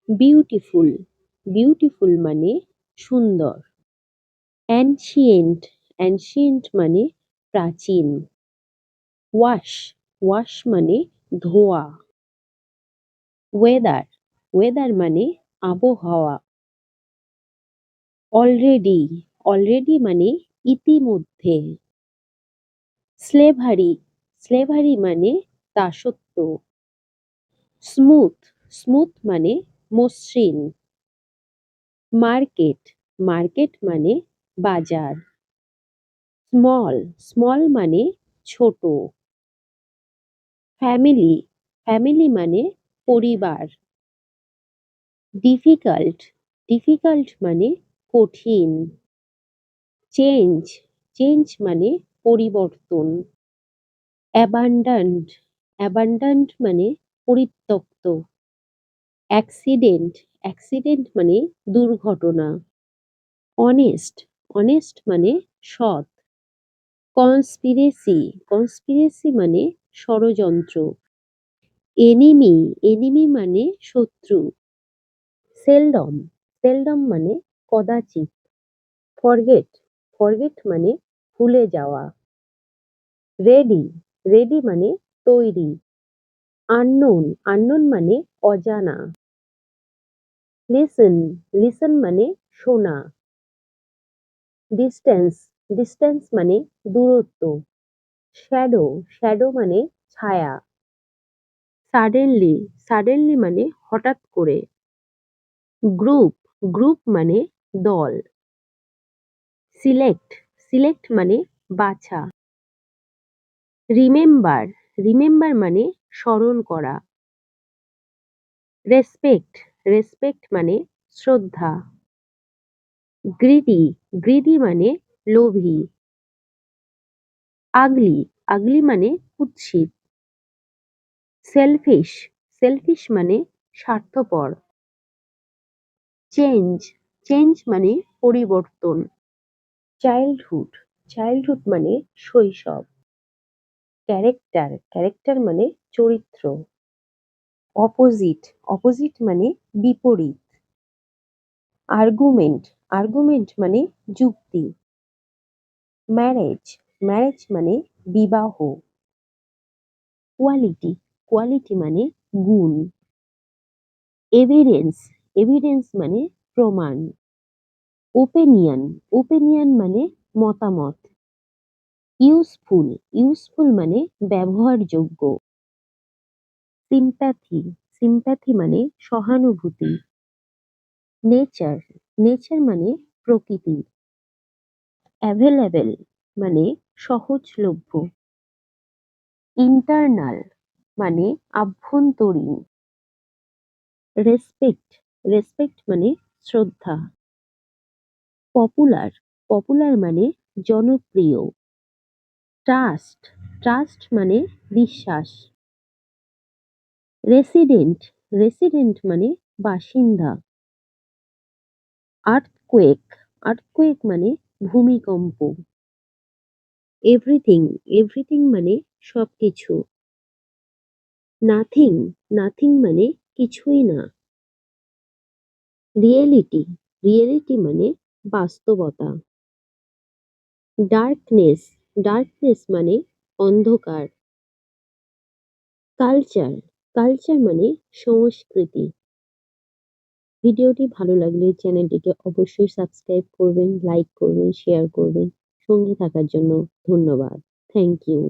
Beautiful beautiful মানে সুন্দর। Ancient ancient মানে প্রাচীন। ওয়াশ ওয়াশ মানে ধোয়া। ওয়েদার ওয়েদার মানে আবহাওয়া। অলরেডি অলরেডি মানে ইতিমধ্যে। স্লেভারি স্লেভারি মানে দাসত্ব। স্মুথ স্মুথ মানে মসৃণ। মার্কেট মার্কেট মানে বাজার। স্মল স্মল মানে ছোট। ফ্যামিলি ফ্যামিলি মানে পরিবার। ডিফিকাল্ট ডিফিকাল্ট মানে কঠিন। চেঞ্জ চেঞ্জ মানে পরিবর্তন। অ্যাবান্ডান্ট অ্যাবান্ডান্ট মানে পরিত্যক্ত। অ্যাক্সিডেন্ট অ্যাক্সিডেন্ট মানে দুর্ঘটনা। অনেস্ট অনেস্ট মানে সৎ। কনস্পিরেসি কনস্পিরেসি মানে ষড়যন্ত্র। এনিমি এনিমি মানে শত্রু। সেলডম সেলডম মানে কদাচিৎ। ফরগেট ফরগেট মানে ভুলে যাওয়া। রেডি রেডি মানে তৈরি। আননোন আননোন মানে অজানা। লিসেন লিসেন মানে শোনা। ডিস্টেন্স ডিস্টেন্স মানে দূরত্ব। শ্যাডো শ্যাডো মানে ছায়া। সাডেনলি সাডেনলি মানে হঠাৎ করে। গ্রুপ গ্রুপ মানে দল। সিলেক্ট সিলেক্ট মানে বাছা। রিমেম্বার রিমেম্বার মানে স্মরণ করা। রেসপেক্ট রেসপেক্ট মানে শ্রদ্ধা। গ্রিডি গ্রিডি মানে লোভী। আগলি আগলি মানে কুৎসিত। সেলফিশ সেলফিশ মানে স্বার্থপর। চেঞ্জ চেঞ্জ মানে পরিবর্তন। চাইল্ডহুড চাইল্ডহুড মানে শৈশব। ক্যারেক্টার ক্যারেক্টার মানে চরিত্র। অপোজিট অপোজিট মানে বিপরীত। আর্গুমেন্ট আর্গুমেন্ট মানে যুক্তি। ম্যারেজ ম্যারেজ মানে বিবাহ। কোয়ালিটি কোয়ালিটি মানে গুণ। এভিডেন্স এভিডেন্স মানে প্রমাণ। ওপিনিয়ন ওপিনিয়ন মানে মতামত। ইউজফুল ইউজফুল মানে ব্যবহারযোগ্য। সিম্প্যাথি সিম্প্যাথি মানে সহানুভূতি। নেচার নেচার মানে প্রকৃতি। অ্যাভেলেবেল মানে সহজলভ্য। ইন্টারনাল মানে আভ্যন্তরীণ। রেসপেক্ট রেসপেক্ট মানে শ্রদ্ধা। পপুলার পপুলার মানে জনপ্রিয়। ট্রাস্ট ট্রাস্ট মানে বিশ্বাস। রেসিডেন্ট রেসিডেন্ট মানে বাসিন্দা। আর্থকুয়েক আর্থকুয়েক মানে ভূমিকম্প। এভরিথিং এভরিথিং মানে সবকিছু। নাথিং নাথিং মানে কিছুই না। রিয়েলিটি রিয়েলিটি মানে বাস্তবতা। ডার্কনেস ডার্কনেস মানে অন্ধকার। কালচার কালচার মানে সংস্কৃতি। ভিডিওটি ভালো লাগলে চ্যানেলটিকে অবশ্যই সাবস্ক্রাইব করবেন, লাইক করবেন, শেয়ার করবেন। সঙ্গে থাকার জন্য ধন্যবাদ। Thank you.